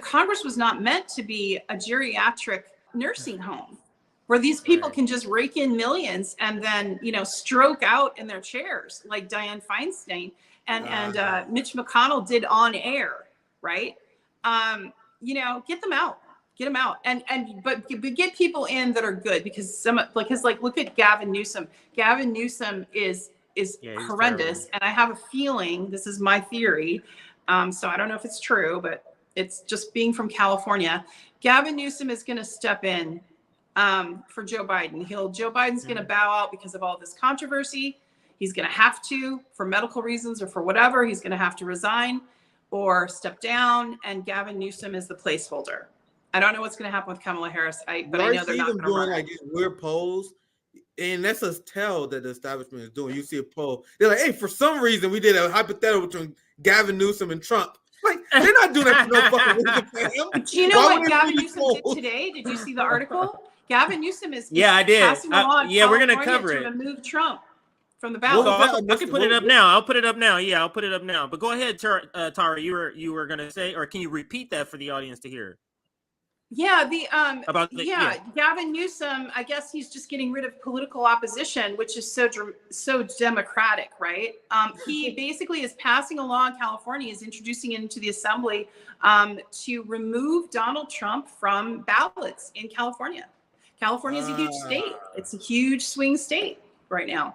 Congress was not meant to be a geriatric nursing home where these people can just rake in millions and then, stroke out in their chairs like Dianne Feinstein and Mitch McConnell did on air, right? Get them out. Get them out, but get people in that are good, because look at Gavin Newsom. Gavin Newsom is horrendous, terrible. And I have a feeling, this is my theory, so I don't know if it's true, but it's just being from California. Gavin Newsom is going to step in for Joe Biden. Joe Biden's going to bow out because of all this controversy. He's going to have to, for medical reasons or for whatever. He's going to have to resign or step down, and Gavin Newsom is the placeholder. I don't know what's going to happen with Kamala Harris, but I know they're not going to doing like these weird polls, and that's a tell that the establishment is doing. You see a poll, they're like, "Hey, for some reason, we did a hypothetical between Gavin Newsom and Trump." Like, they're not doing that for no fucking reason. Do you know what Gavin Newsom did today? Did you see the article? Gavin Newsom is I did. Passing along we're going to cover to it. remove Trump from the ballot. I can put it up now. I'll put it up now. Yeah, I'll put it up now. But go ahead, Tara. You were going to say, or can you repeat that for the audience to hear? Yeah, Gavin Newsom, I guess he's just getting rid of political opposition, which is so democratic, right? He basically is passing along, California is introducing it into the assembly to remove Donald Trump from ballots in California. California is a huge state. It's a huge swing state right now.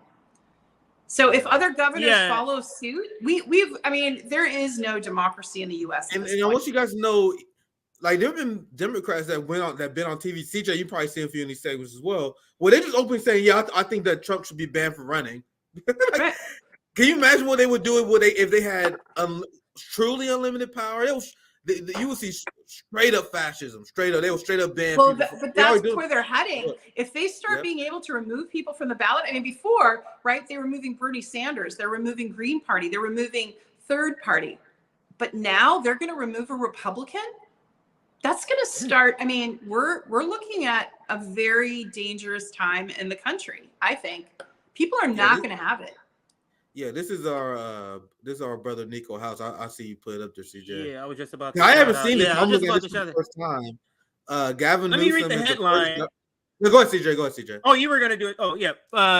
So if other governors follow suit, there is no democracy in the U.S. And I want you guys to know, like, there have been Democrats that been on TV. CJ, you probably seen a few of these segments as well, where they just openly saying, I think that Trump should be banned from running. Right. Can you imagine what they would do if they had truly unlimited power? You would see straight up fascism, they will straight up ban people. But that's where they're heading. If they start being able to remove people from the ballot, before, right, they were removing Bernie Sanders, they're removing Green Party, they're removing Third Party. But now they're going to remove a Republican? That's going to start. We're looking at a very dangerous time in the country. I think people are not going to have it. Yeah, this is our brother Nico House. I see you put it up there, CJ. Yeah, I was just about to. I haven't seen it. I'm just about to show the first time. Gavin Newsom. Let me read the headline. No, go ahead, CJ. Oh, you were going to do it. Oh, yeah.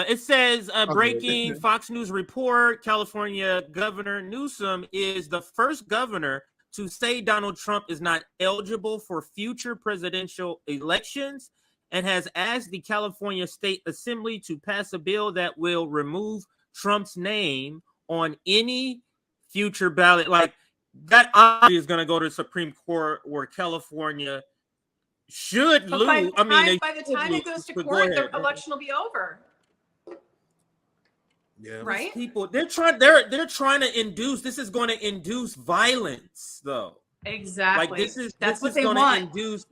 It says, breaking Fox News report, California Governor Newsom is the first governor to say Donald Trump is not eligible for future presidential elections and has asked the California State Assembly to pass a bill that will remove Trump's name on any future ballot. Like, that obviously is going to go to the Supreme Court, where California should lose. By the time it goes to court, the election will be over. Yeah, right. People, they're trying to induce. This is going to induce violence, though. Exactly. Like that's what they going want. To induce.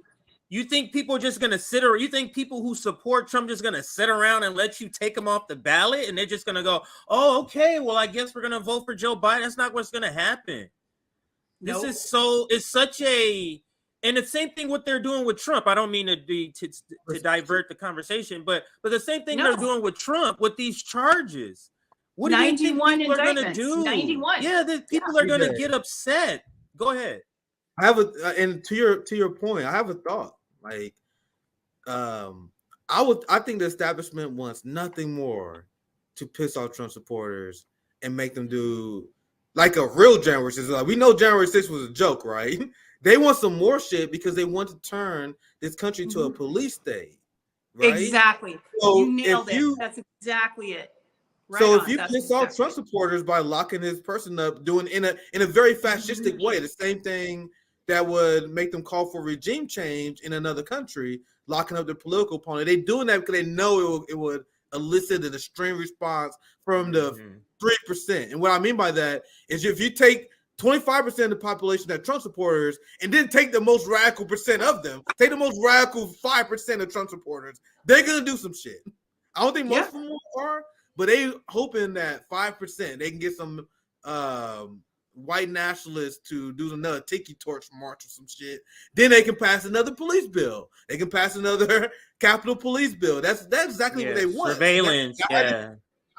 You think people are just going to sit around? You think people who support Trump just going to sit around and let you take him off the ballot, and they're just going to go, "Oh, okay, well, I guess we're going to vote for Joe Biden." That's not what's going to happen. Nope. It's such a. And the same thing what they're doing with Trump. I don't mean to divert the conversation, but the same thing they're doing with Trump with these charges. What do you think people are going to do? 91. Yeah, people are going to get upset. Go ahead. I have and to your point, I have a thought. Like, I think the establishment wants nothing more to piss off Trump supporters and make them do like a real January 6th. Like, we know January 6th was a joke, right? They want some more shit because they want to turn this country to a police state. Right? Exactly. So you nailed it. That's exactly it. Right so if you piss off Trump supporters by locking his person up, doing in a very fascistic way, the same thing that would make them call for regime change in another country, locking up their political opponent. They're doing that because they know it would elicit an extreme response from the 3%. And what I mean by that is if you take 25% of the population that Trump supporters and then take the most radical percent of them, take the most radical 5% of Trump supporters, they're going to do some shit. I don't think most of them are, but they hoping that 5% they can get some white nationalists to do another tiki torch march or some shit. Then they can pass another police bill. They can pass another Capitol Police bill. That's exactly what they want. Surveillance.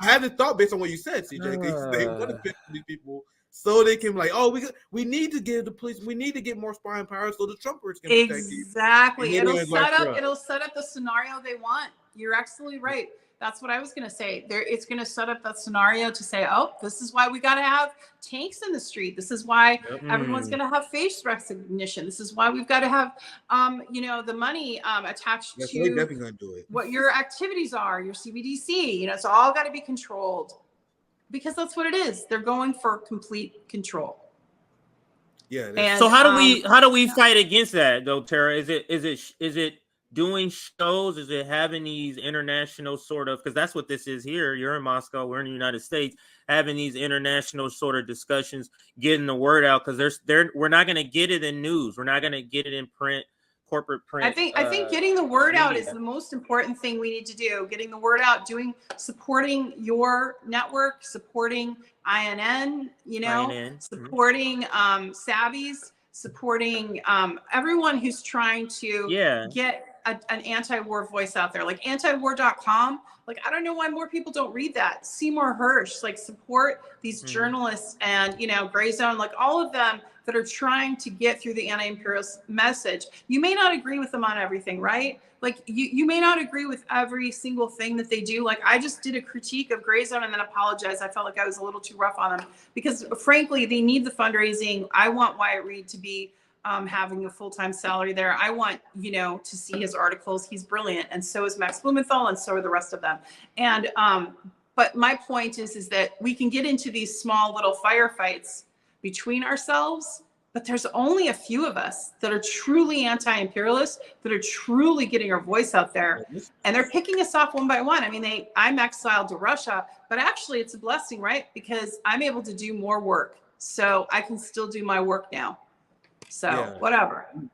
I had the thought based on what you said, CJ. They want to pick these people so they can we need to give the police, we need to get more spying power so the Trumpers can protect you. Exactly. It'll set up the scenario they want. You're absolutely right. That's what I was going to say. It's going to set up that scenario to say, oh, this is why we got to have tanks in the street. This is why everyone's going to have face recognition. This is why we've got to have, the money attached to definitely gonna do it. What your activities are, your CBDC. It's all got to be controlled because that's what it is. They're going for complete control. Yeah. And, so how do we fight against that though, Tara? Is it doing shows? Is it having these international sort of, because that's what this is here. You're in Moscow, we're in the United States, having these international sort of discussions, getting the word out, because we're not going to get it in news. We're not going to get it in print, corporate print. I think getting the word out is the most important thing we need to do. Getting the word out, supporting your network, supporting INN, supporting Savvies, supporting everyone who's trying to get an anti-war voice out there, like antiwar.com. Like, I don't know why more people don't read that. Seymour Hersh, like, support these journalists and, Gray Zone, like all of them that are trying to get through the anti-imperialist message. You may not agree with them on everything, right? Like you may not agree with every single thing that they do. Like, I just did a critique of Gray Zone and then apologized. I felt like I was a little too rough on them because frankly, they need the fundraising. I want Wyatt Reade to be having a full-time salary there. I want, to see his articles. He's brilliant. And so is Max Blumenthal and so are the rest of them. And, but my point is that we can get into these small little firefights between ourselves, but there's only a few of us that are truly anti-imperialist, that are truly getting our voice out there. And they're picking us off one by one. I mean, I'm exiled to Russia, but actually it's a blessing, right? Because I'm able to do more work. So I can still do my work now. So whatever.